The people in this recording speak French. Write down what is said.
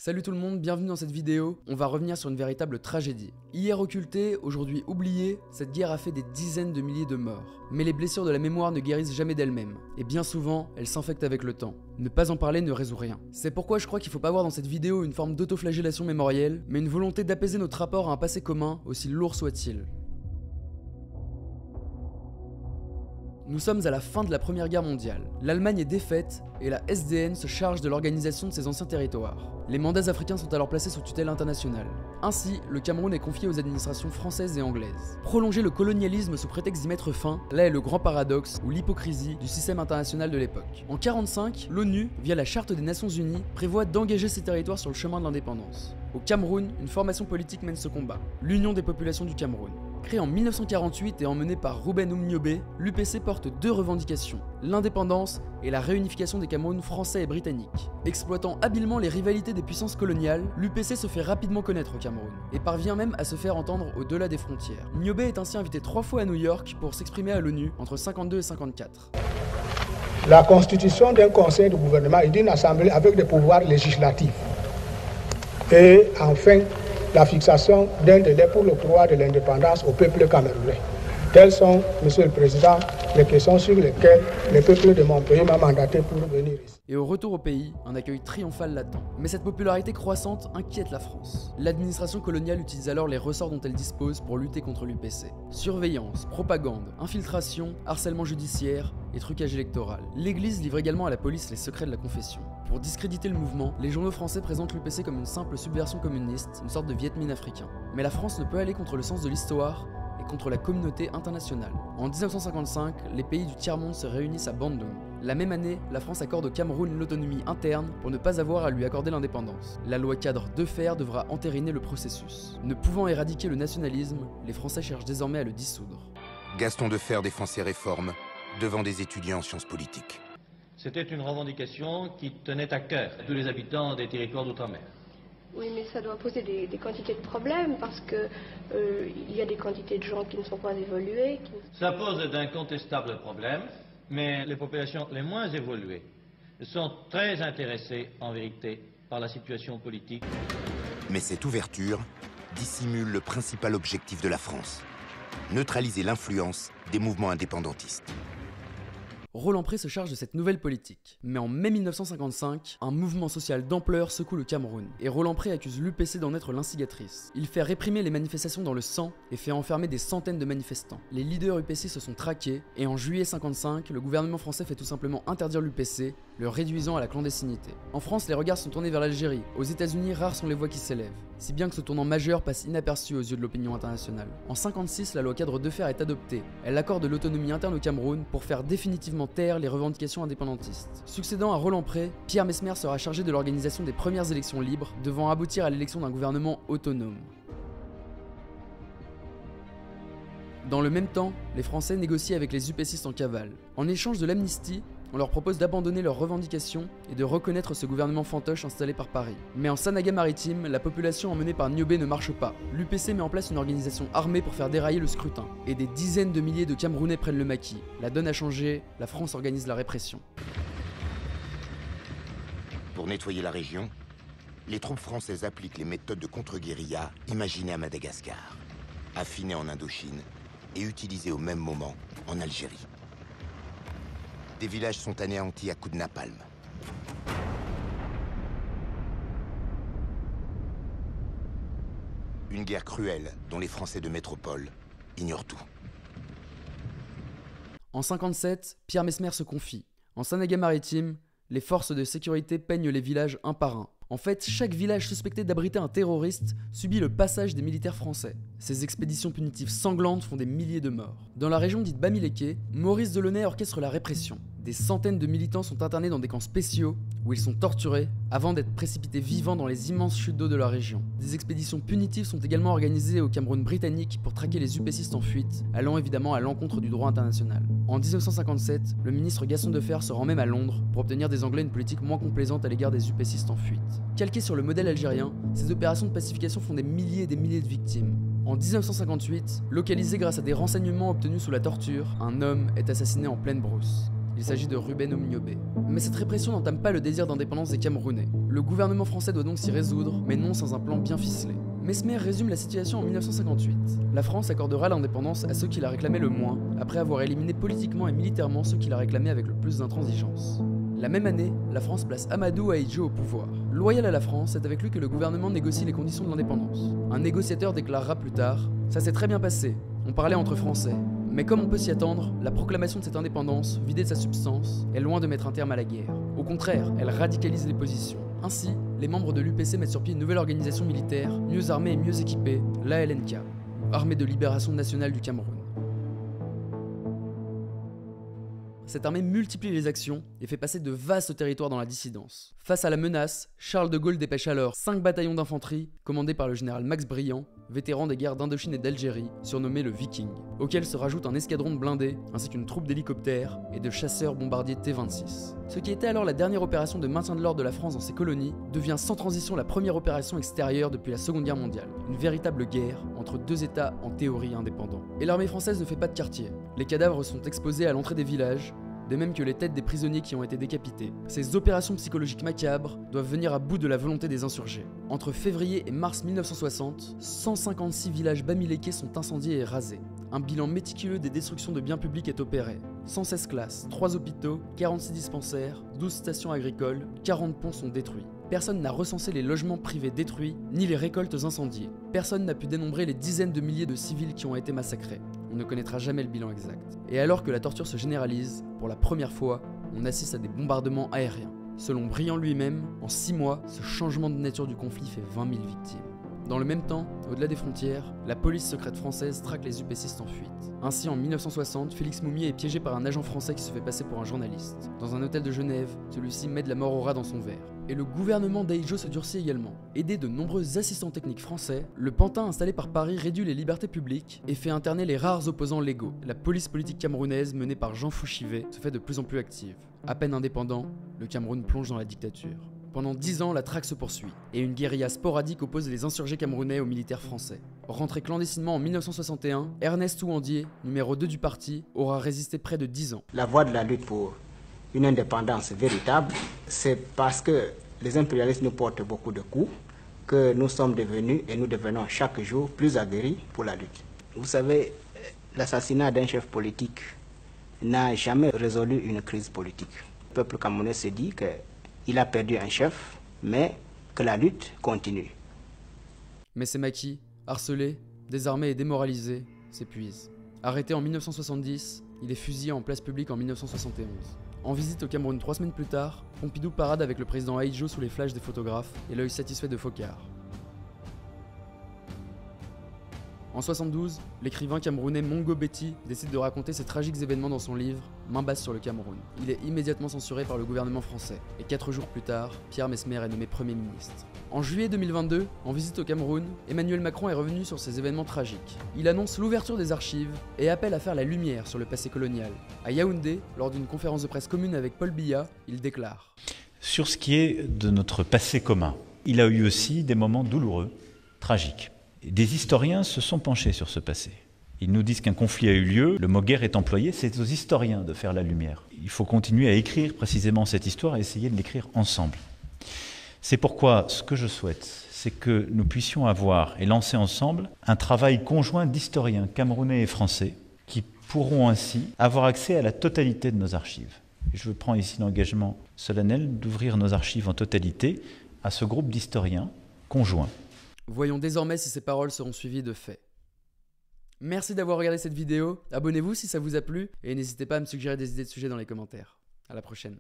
Salut tout le monde, bienvenue dans cette vidéo. On va revenir sur une véritable tragédie. Hier occultée, aujourd'hui oubliée, cette guerre a fait des dizaines de milliers de morts. Mais les blessures de la mémoire ne guérissent jamais d'elles-mêmes. Et bien souvent, elles s'infectent avec le temps. Ne pas en parler ne résout rien. C'est pourquoi je crois qu'il faut pas voir dans cette vidéo une forme d'autoflagellation mémorielle, mais une volonté d'apaiser notre rapport à un passé commun, aussi lourd soit-il. Nous sommes à la fin de la Première Guerre mondiale. L'Allemagne est défaite et la SDN se charge de l'organisation de ses anciens territoires. Les mandats africains sont alors placés sous tutelle internationale. Ainsi, le Cameroun est confié aux administrations françaises et anglaises. Prolonger le colonialisme sous prétexte d'y mettre fin, là est le grand paradoxe ou l'hypocrisie du système international de l'époque. En 1945, l'ONU, via la Charte des Nations Unies, prévoit d'engager ces territoires sur le chemin de l'indépendance. Au Cameroun, une formation politique mène ce combat, l'Union des populations du Cameroun. Créé en 1948 et emmené par Ruben Umniobe, l'UPC porte deux revendications, l'indépendance et la réunification des Camerouns français et britanniques. Exploitant habilement les rivalités des puissances coloniales, l'UPC se fait rapidement connaître au Cameroun, et parvient même à se faire entendre au-delà des frontières. Umniobe est ainsi invité 3 fois à New York pour s'exprimer à l'ONU entre 52 et 54. La constitution d'un conseil de gouvernement et d'une assemblée avec des pouvoirs législatifs. Et enfin, la fixation d'un délai pour l'octroi de l'indépendance au peuple camerounais. Telles sont, Monsieur le Président, les questions sur lesquelles le peuple de mon pays m'a mandaté pour venir ici. Et au retour au pays, un accueil triomphal l'attend. Mais cette popularité croissante inquiète la France. L'administration coloniale utilise alors les ressorts dont elle dispose pour lutter contre l'UPC. Surveillance, propagande, infiltration, harcèlement judiciaire et trucage électoral. L'Église livre également à la police les secrets de la confession. Pour discréditer le mouvement, les journaux français présentent l'UPC comme une simple subversion communiste, une sorte de Viet Minh africain. Mais la France ne peut aller contre le sens de l'histoire et contre la communauté internationale. En 1955, les pays du tiers-monde se réunissent à Bandung. La même année, la France accorde au Cameroun l'autonomie interne pour ne pas avoir à lui accorder l'indépendance. La loi cadre de fer devra entériner le processus. Ne pouvant éradiquer le nationalisme, les Français cherchent désormais à le dissoudre. Gaston Defferre défend ses réformes devant des étudiants en sciences politiques. C'était une revendication qui tenait à cœur à tous les habitants des territoires d'outre-mer. Oui, mais ça doit poser des quantités de problèmes parce que il y a des quantités de gens qui ne sont pas évolués. Ça pose d'incontestables problèmes, mais les populations les moins évoluées sont très intéressées en vérité par la situation politique. Mais cette ouverture dissimule le principal objectif de la France, neutraliser l'influence des mouvements indépendantistes. Roland Pré se charge de cette nouvelle politique. Mais en mai 1955, un mouvement social d'ampleur secoue le Cameroun, et Roland Pré accuse l'UPC d'en être l'instigatrice. Il fait réprimer les manifestations dans le sang et fait enfermer des centaines de manifestants. Les leaders UPC se sont traqués, et en juillet 1955, le gouvernement français fait tout simplement interdire l'UPC, le réduisant à la clandestinité. En France, les regards sont tournés vers l'Algérie. Aux États-Unis, rares sont les voix qui s'élèvent. Si bien que ce tournant majeur passe inaperçu aux yeux de l'opinion internationale. En 1956, la loi cadre de fer est adoptée. Elle accorde l'autonomie interne au Cameroun pour faire définitivement taire les revendications indépendantistes. Succédant à Roland Pré, Pierre Messmer sera chargé de l'organisation des premières élections libres, devant aboutir à l'élection d'un gouvernement autonome. Dans le même temps, les Français négocient avec les UPCistes en cavale. En échange de l'amnistie, on leur propose d'abandonner leurs revendications et de reconnaître ce gouvernement fantoche installé par Paris. Mais en Sanaga-Maritime, la population emmenée par Niobe ne marche pas. L'UPC met en place une organisation armée pour faire dérailler le scrutin. Et des dizaines de milliers de Camerounais prennent le maquis. La donne a changé, la France organise la répression. Pour nettoyer la région, les troupes françaises appliquent les méthodes de contre-guérilla imaginées à Madagascar, affinées en Indochine et utilisées au même moment en Algérie. Des villages sont anéantis à coups de napalm. Une guerre cruelle dont les Français de métropole ignorent tout. En 1957, Pierre Messmer se confie. En Sanaga-Maritime, les forces de sécurité peignent les villages un par un. En fait, chaque village suspecté d'abriter un terroriste subit le passage des militaires français. Ces expéditions punitives sanglantes font des milliers de morts. Dans la région dite Bamileke, Maurice Delaunay orchestre la répression. Des centaines de militants sont internés dans des camps spéciaux où ils sont torturés avant d'être précipités vivants dans les immenses chutes d'eau de la région. Des expéditions punitives sont également organisées au Cameroun britannique pour traquer les UPCistes en fuite, allant évidemment à l'encontre du droit international. En 1957, le ministre Gaston Defferre se rend même à Londres pour obtenir des Anglais une politique moins complaisante à l'égard des UPCistes en fuite. Calqués sur le modèle algérien, ces opérations de pacification font des milliers et des milliers de victimes. En 1958, localisé grâce à des renseignements obtenus sous la torture, un homme est assassiné en pleine brousse. Il s'agit de Ruben Omniobé. Mais cette répression n'entame pas le désir d'indépendance des Camerounais. Le gouvernement français doit donc s'y résoudre, mais non sans un plan bien ficelé. Mesmer résume la situation en 1958. La France accordera l'indépendance à ceux qui la réclamaient le moins, après avoir éliminé politiquement et militairement ceux qui la réclamaient avec le plus d'intransigeance. La même année, la France place Amadou Ahidjo au pouvoir. Loyal à la France, c'est avec lui que le gouvernement négocie les conditions de l'indépendance. Un négociateur déclarera plus tard « Ça s'est très bien passé, on parlait entre Français. Mais comme on peut s'y attendre, la proclamation de cette indépendance, vidée de sa substance, est loin de mettre un terme à la guerre. Au contraire, elle radicalise les positions. Ainsi, les membres de l'UPC mettent sur pied une nouvelle organisation militaire, mieux armée et mieux équipée, l'ALNK, Armée de Libération Nationale du Cameroun. Cette armée multiplie les actions et fait passer de vastes territoires dans la dissidence. Face à la menace, Charles de Gaulle dépêche alors 5 bataillons d'infanterie, commandés par le général Max Briand, vétéran des guerres d'Indochine et d'Algérie, surnommé le Viking, auquel se rajoute un escadron de blindés, ainsi qu'une troupe d'hélicoptères et de chasseurs bombardiers T-26. Ce qui était alors la dernière opération de maintien de l'ordre de la France dans ses colonies, devient sans transition la première opération extérieure depuis la Seconde Guerre mondiale. Une véritable guerre entre deux États en théorie indépendants. Et l'armée française ne fait pas de quartier. Les cadavres sont exposés à l'entrée des villages, de même que les têtes des prisonniers qui ont été décapités. Ces opérations psychologiques macabres doivent venir à bout de la volonté des insurgés. Entre février et mars 1960, 156 villages bamilékés sont incendiés et rasés. Un bilan méticuleux des destructions de biens publics est opéré. 116 classes, 3 hôpitaux, 46 dispensaires, 12 stations agricoles, 40 ponts sont détruits. Personne n'a recensé les logements privés détruits, ni les récoltes incendiées. Personne n'a pu dénombrer les dizaines de milliers de civils qui ont été massacrés. On ne connaîtra jamais le bilan exact. Et alors que la torture se généralise, pour la première fois, on assiste à des bombardements aériens. Selon Briand lui-même, en 6 mois, ce changement de nature du conflit fait 20 000 victimes. Dans le même temps, au-delà des frontières, la police secrète française traque les UPCistes en fuite. Ainsi, en 1960, Félix Moumier est piégé par un agent français qui se fait passer pour un journaliste. Dans un hôtel de Genève, celui-ci met de la mort au rat dans son verre. Et le gouvernement d'Ahidjo se durcit également. Aidé de nombreux assistants techniques français, le pantin installé par Paris réduit les libertés publiques et fait interner les rares opposants légaux. La police politique camerounaise, menée par Jean Fouchivet, se fait de plus en plus active. À peine indépendant, le Cameroun plonge dans la dictature. Pendant 10 ans, la traque se poursuit, et une guérilla sporadique oppose les insurgés camerounais aux militaires français. Rentré clandestinement en 1961, Ernest Ouandier, numéro 2 du parti, aura résisté près de 10 ans. La voie de la lutte pour une indépendance véritable, c'est parce que les impérialistes nous portent beaucoup de coups que nous sommes devenus et nous devenons chaque jour plus aguerris pour la lutte. Vous savez, l'assassinat d'un chef politique n'a jamais résolu une crise politique. Le peuple camerounais se dit qu'il a perdu un chef, mais que la lutte continue. Mais ces maquis, harcelés, désarmés et démoralisés, s'épuisent. Arrêté en 1970, il est fusillé en place publique en 1971. En visite au Cameroun 3 semaines plus tard, Pompidou parade avec le président Ahidjo sous les flashs des photographes et l'œil satisfait de Focard. En 72, l'écrivain camerounais Mongo Betty décide de raconter ces tragiques événements dans son livre Main basse sur le Cameroun. Il est immédiatement censuré par le gouvernement français, et 4 jours plus tard, Pierre Mesmer est nommé Premier ministre. En juillet 2022, en visite au Cameroun, Emmanuel Macron est revenu sur ces événements tragiques. Il annonce l'ouverture des archives et appelle à faire la lumière sur le passé colonial. À Yaoundé, lors d'une conférence de presse commune avec Paul Biya, il déclare : sur ce qui est de notre passé commun, il a eu aussi des moments douloureux, tragiques. Des historiens se sont penchés sur ce passé. Ils nous disent qu'un conflit a eu lieu, le mot guerre est employé, c'est aux historiens de faire la lumière. Il faut continuer à écrire précisément cette histoire et essayer de l'écrire ensemble. C'est pourquoi ce que je souhaite, c'est que nous puissions avoir et lancer ensemble un travail conjoint d'historiens camerounais et français qui pourront ainsi avoir accès à la totalité de nos archives. Je prends ici l'engagement solennel d'ouvrir nos archives en totalité à ce groupe d'historiens conjoints. Voyons désormais si ces paroles seront suivies de faits. Merci d'avoir regardé cette vidéo, abonnez-vous si ça vous a plu, et n'hésitez pas à me suggérer des idées de sujets dans les commentaires. À la prochaine.